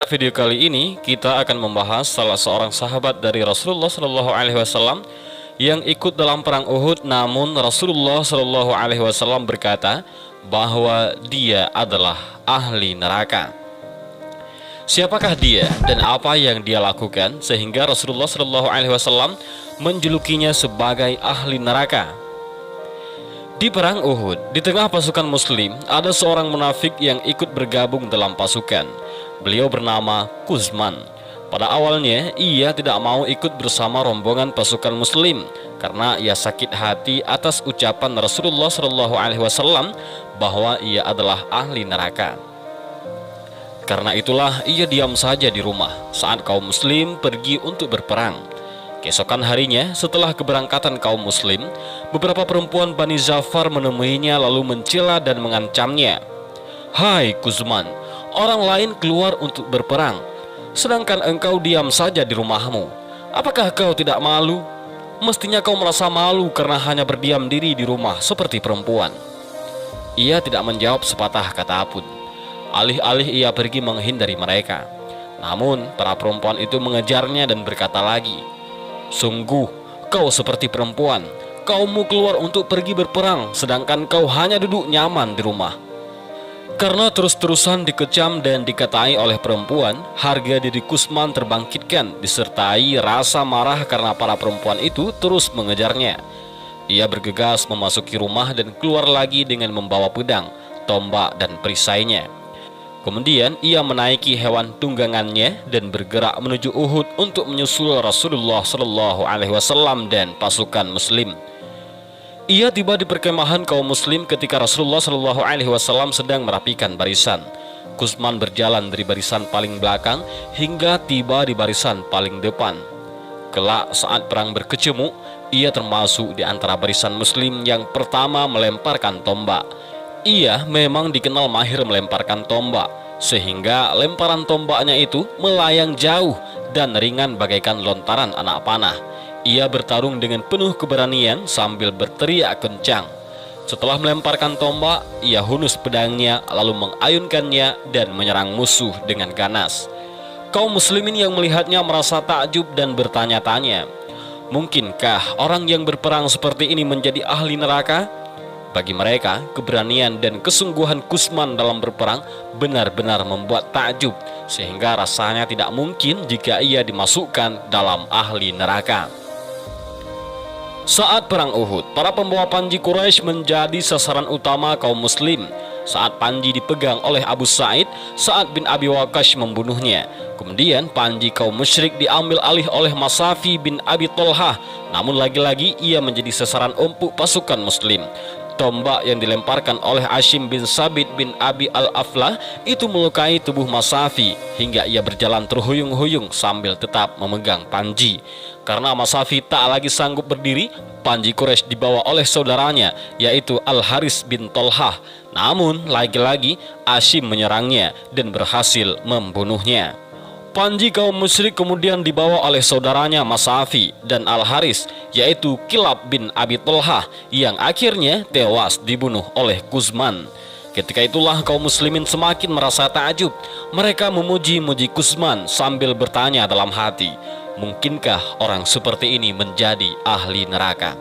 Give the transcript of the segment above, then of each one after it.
Video kali ini kita akan membahas salah seorang sahabat dari Rasulullah Shallallahu Alaihi Wasallam yang ikut dalam perang Uhud. Namun Rasulullah Shallallahu Alaihi Wasallam berkata bahwa dia adalah ahli neraka. Siapakah dia dan apa yang dia lakukan sehingga Rasulullah Shallallahu Alaihi Wasallam menjulukinya sebagai ahli neraka? Di perang Uhud, di tengah pasukan Muslim, ada seorang munafik yang ikut bergabung dalam pasukan. Beliau bernama Kuzman. Pada awalnya, ia tidak mau ikut bersama rombongan pasukan Muslim karena ia sakit hati atas ucapan Rasulullah SAW bahwa ia adalah ahli neraka. Karena itulah ia diam saja di rumah saat kaum Muslim pergi untuk berperang. Keesokan harinya, setelah keberangkatan kaum Muslim, beberapa perempuan Bani Zafar menemuinya lalu mencela dan mengancamnya. "Hai Kuzman, orang lain keluar untuk berperang, sedangkan engkau diam saja di rumahmu. Apakah kau tidak malu? Mestinya kau merasa malu karena hanya berdiam diri di rumah seperti perempuan." Ia tidak menjawab sepatah kata pun. Alih-alih ia pergi menghindari mereka. Namun para perempuan itu mengejarnya dan berkata lagi, "Sungguh, kau seperti perempuan. Kaummu keluar untuk pergi berperang, sedangkan kau hanya duduk nyaman di rumah." Karena terus-terusan dikecam dan dikatai oleh perempuan, harga diri Kuzman terbangkitkan, disertai rasa marah karena para perempuan itu terus mengejarnya. Ia bergegas memasuki rumah dan keluar lagi dengan membawa pedang, tombak, dan perisainya. Kemudian ia menaiki hewan tunggangannya dan bergerak menuju Uhud untuk menyusul Rasulullah Shallallahu Alaihi Wasallam dan pasukan Muslim. Ia tiba di perkemahan kaum Muslim ketika Rasulullah Shallallahu Alaihi Wasallam sedang merapikan barisan. Kuzman berjalan dari barisan paling belakang hingga tiba di barisan paling depan. Kelak saat perang berkecamuk, ia termasuk di antara barisan Muslim yang pertama melemparkan tombak. Ia memang dikenal mahir melemparkan tombak, sehingga lemparan tombaknya itu melayang jauh dan ringan bagaikan lontaran anak panah. Ia bertarung dengan penuh keberanian sambil berteriak kencang. Setelah melemparkan tombak, ia hunus pedangnya lalu mengayunkannya dan menyerang musuh dengan ganas. Kaum muslimin yang melihatnya merasa takjub dan bertanya-tanya, mungkinkah orang yang berperang seperti ini menjadi ahli neraka? Bagi mereka, keberanian dan kesungguhan Kuzman dalam berperang benar-benar membuat takjub, sehingga rasanya tidak mungkin jika ia dimasukkan dalam ahli neraka. Saat perang Uhud, para pembawa panji Quraisy menjadi sasaran utama kaum Muslim. Saat panji dipegang oleh Abu Sa'id, Sa'ad bin Abi Waqqas membunuhnya. Kemudian panji kaum musyrik diambil alih oleh Masafi bin Abi Tolhah. Namun lagi-lagi ia menjadi sasaran empuk pasukan Muslim. Tombak yang dilemparkan oleh Hashim bin Sabit bin Abi al-Aflah itu melukai tubuh Masafi hingga ia berjalan terhuyung-huyung sambil tetap memegang panji. Karena Masafi tak lagi sanggup berdiri, panji Quraisy dibawa oleh saudaranya yaitu Al-Haris bin Tolhah. Namun lagi-lagi Hashim menyerangnya dan berhasil membunuhnya. Panji kaum musyrik kemudian dibawa oleh saudaranya Masafi dan Al-Haris, yaitu Kilab bin Abi Tolhah, yang akhirnya tewas dibunuh oleh Kuzman. Ketika itulah kaum muslimin semakin merasa takjub. Mereka memuji-muji Kuzman sambil bertanya dalam hati, mungkinkah orang seperti ini menjadi ahli neraka?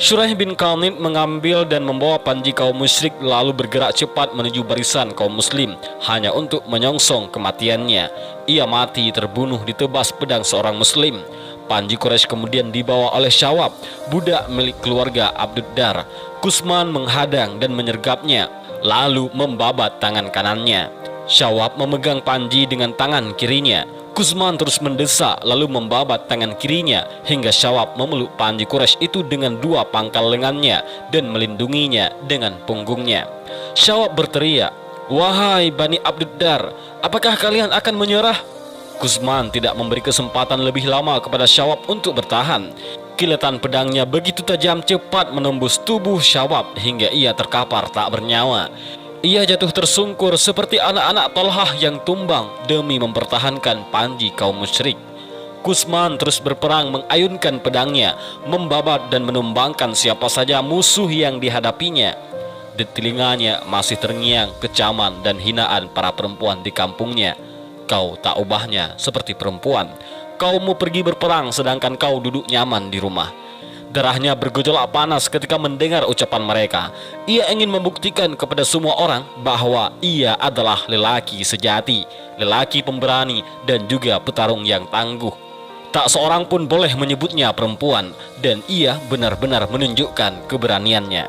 Shuraih bin Khalid mengambil dan membawa panji kaum musyrik lalu bergerak cepat menuju barisan kaum muslim hanya untuk menyongsong kematiannya. Ia mati terbunuh ditebas pedang seorang muslim. Panji Quraisy kemudian dibawa oleh Syawab, budak milik keluarga Abduddar. Kuzman menghadang dan menyergapnya lalu membabat tangan kanannya. Syawab memegang panji dengan tangan kirinya. Kuzman terus mendesak lalu membabat tangan kirinya hingga Syawab memeluk panji Quraisy itu dengan dua pangkal lengannya dan melindunginya dengan punggungnya. Syawab berteriak, "Wahai Bani Abduddar, apakah kalian akan menyerah?" Kuzman tidak memberi kesempatan lebih lama kepada Syawab untuk bertahan. Kilatan pedangnya begitu tajam cepat menembus tubuh Syawab hingga ia terkapar tak bernyawa. Ia jatuh tersungkur seperti anak-anak Tolhah yang tumbang demi mempertahankan panji kaum musyrik. Kuzman terus berperang mengayunkan pedangnya, membabat dan menumbangkan siapa saja musuh yang dihadapinya. Di telinganya masih terngiang kecaman dan hinaan para perempuan di kampungnya. kau tak ubahnya seperti perempuan. Kaummu pergi berperang sedangkan kau duduk nyaman di rumah. Darahnya bergejolak panas ketika mendengar ucapan mereka. Ia ingin membuktikan kepada semua orang bahwa ia adalah lelaki sejati, lelaki pemberani dan juga petarung yang tangguh. Tak seorang pun boleh menyebutnya perempuan, dan ia benar-benar menunjukkan keberaniannya.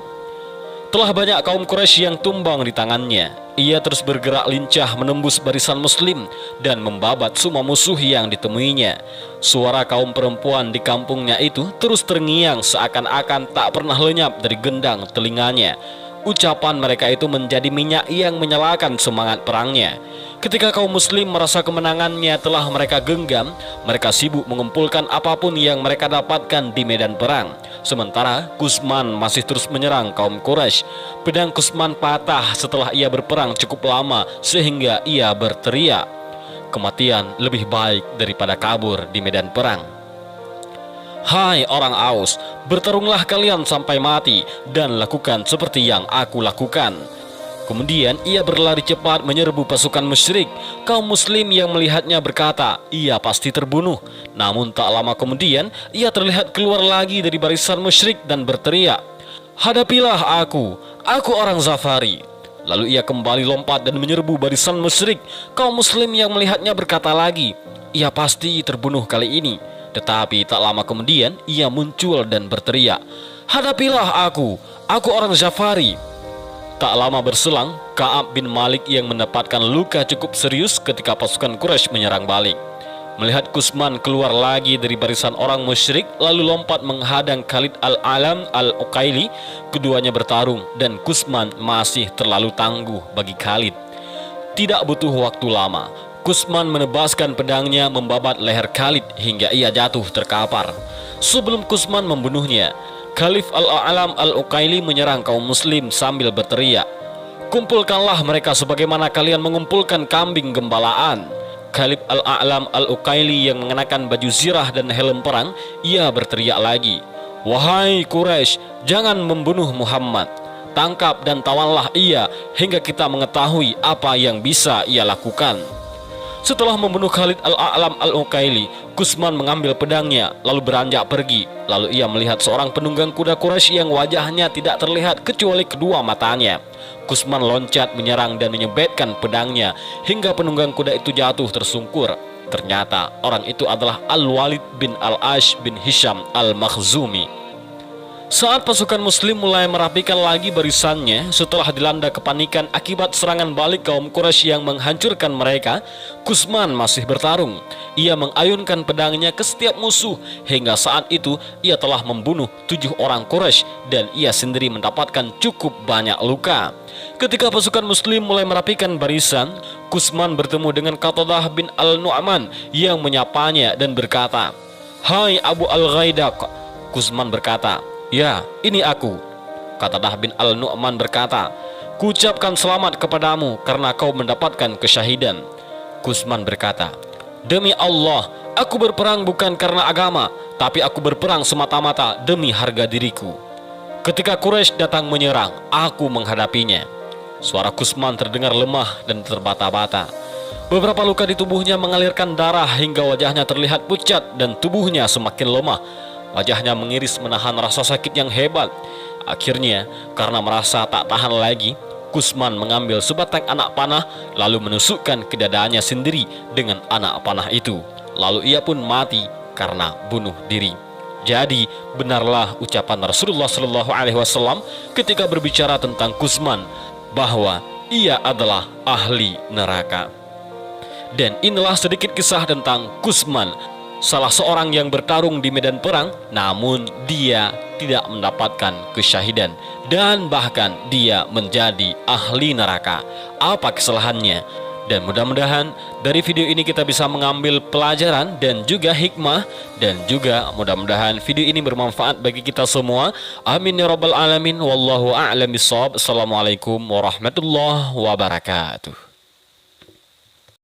Telah banyak kaum Quraisy yang tumbang di tangannya. Ia terus bergerak lincah menembus barisan muslim dan membabat semua musuh yang ditemuinya. Suara kaum perempuan di kampungnya itu terus terngiang seakan-akan tak pernah lenyap dari gendang telinganya. Ucapan mereka itu menjadi minyak yang menyalakan semangat perangnya. Ketika kaum muslim merasa kemenangannya telah mereka genggam, mereka sibuk mengumpulkan apapun yang mereka dapatkan di medan perang. Sementara Kusman masih terus menyerang kaum Quraisy. Pedang Kusman patah setelah ia berperang cukup lama sehingga ia berteriak, "Kematian lebih baik daripada kabur di medan perang." Hai orang Aus, bertarunglah kalian sampai mati dan lakukan seperti yang aku lakukan. Kemudian ia berlari cepat menyerbu pasukan musyrik. Kaum muslim yang melihatnya berkata, ia pasti terbunuh. Namun tak lama kemudian ia terlihat keluar lagi dari barisan musyrik dan berteriak, "Hadapilah aku orang Zafari." Lalu ia kembali lompat dan menyerbu barisan musyrik. Kaum muslim yang melihatnya berkata lagi, ia pasti terbunuh kali ini. Tetapi tak lama kemudian ia muncul dan berteriak, "Hadapilah aku orang Zafari." Tak lama berselang, Ka'ab bin Malik yang mendapatkan luka cukup serius ketika pasukan Quraisy menyerang balik. Melihat Kusman keluar lagi dari barisan orang musyrik lalu lompat menghadang Khalid al-Alam al-Uqaili, keduanya bertarung dan Kusman masih terlalu tangguh bagi Khalid. Tidak butuh waktu lama, Kusman menebaskan pedangnya membabat leher Khalid hingga ia jatuh terkapar. Sebelum Kusman membunuhnya, Khalif al-A'lam al-Uqaili menyerang kaum muslim sambil berteriak, "Kumpulkanlah mereka sebagaimana kalian mengumpulkan kambing gembalaan." Khalif al-A'lam al-Uqaili yang mengenakan baju zirah dan helm perang, ia berteriak lagi, "Wahai Quraisy, jangan membunuh Muhammad. Tangkap dan tawanlah ia hingga kita mengetahui apa yang bisa ia lakukan." Setelah membunuh Khalid al-A'lam al-Uqaili, Kusman mengambil pedangnya lalu beranjak pergi. Lalu ia melihat seorang penunggang kuda Quraisy yang wajahnya tidak terlihat kecuali kedua matanya. Kusman loncat menyerang dan menyebetkan pedangnya hingga penunggang kuda itu jatuh tersungkur. Ternyata orang itu adalah Al-Walid bin Al-Ash bin Hisham al-Makhzumi. Saat pasukan muslim mulai merapikan lagi barisannya setelah dilanda kepanikan akibat serangan balik kaum Quraisy yang menghancurkan mereka, Kusman masih bertarung. Ia mengayunkan pedangnya ke setiap musuh hingga saat itu ia telah membunuh 7 orang Quraisy dan ia sendiri mendapatkan cukup banyak luka. Ketika pasukan muslim mulai merapikan barisan, Kusman bertemu dengan Qatadah bin Al-Nu'man yang menyapanya dan berkata, "Hai Abu Al-Ghaidaq." Kusman berkata, "Ya, ini aku." Qatadah bin Al-Nu'man berkata, "Kuucapkan selamat kepadamu karena kau mendapatkan kesyahidan." Kusman berkata, "Demi Allah, aku berperang bukan karena agama, tapi aku berperang semata-mata demi harga diriku. Ketika Quraisy datang menyerang, aku menghadapinya." Suara Kusman terdengar lemah dan terbata-bata. Beberapa luka di tubuhnya mengalirkan darah hingga wajahnya terlihat pucat dan tubuhnya semakin lemah. Wajahnya mengiris menahan rasa sakit yang hebat. Akhirnya, karena merasa tak tahan lagi, Kusman mengambil sebatang anak panah lalu menusukkan ke dadanya sendiri dengan anak panah itu. Lalu ia pun mati karena bunuh diri. Jadi, benarlah ucapan Rasulullah SAW ketika berbicara tentang Kusman bahwa ia adalah ahli neraka. Dan inilah sedikit kisah tentang Kusman, salah seorang yang bertarung di medan perang, namun dia tidak mendapatkan kesyahidan dan bahkan dia menjadi ahli neraka. Apa kesalahannya? Dan mudah-mudahan dari video ini kita bisa mengambil pelajaran dan juga hikmah, dan juga mudah-mudahan video ini bermanfaat bagi kita semua. Amin ya rabbal alamin. Wallahu a'lam bishawab. Assalamualaikum warahmatullahi wabarakatuh.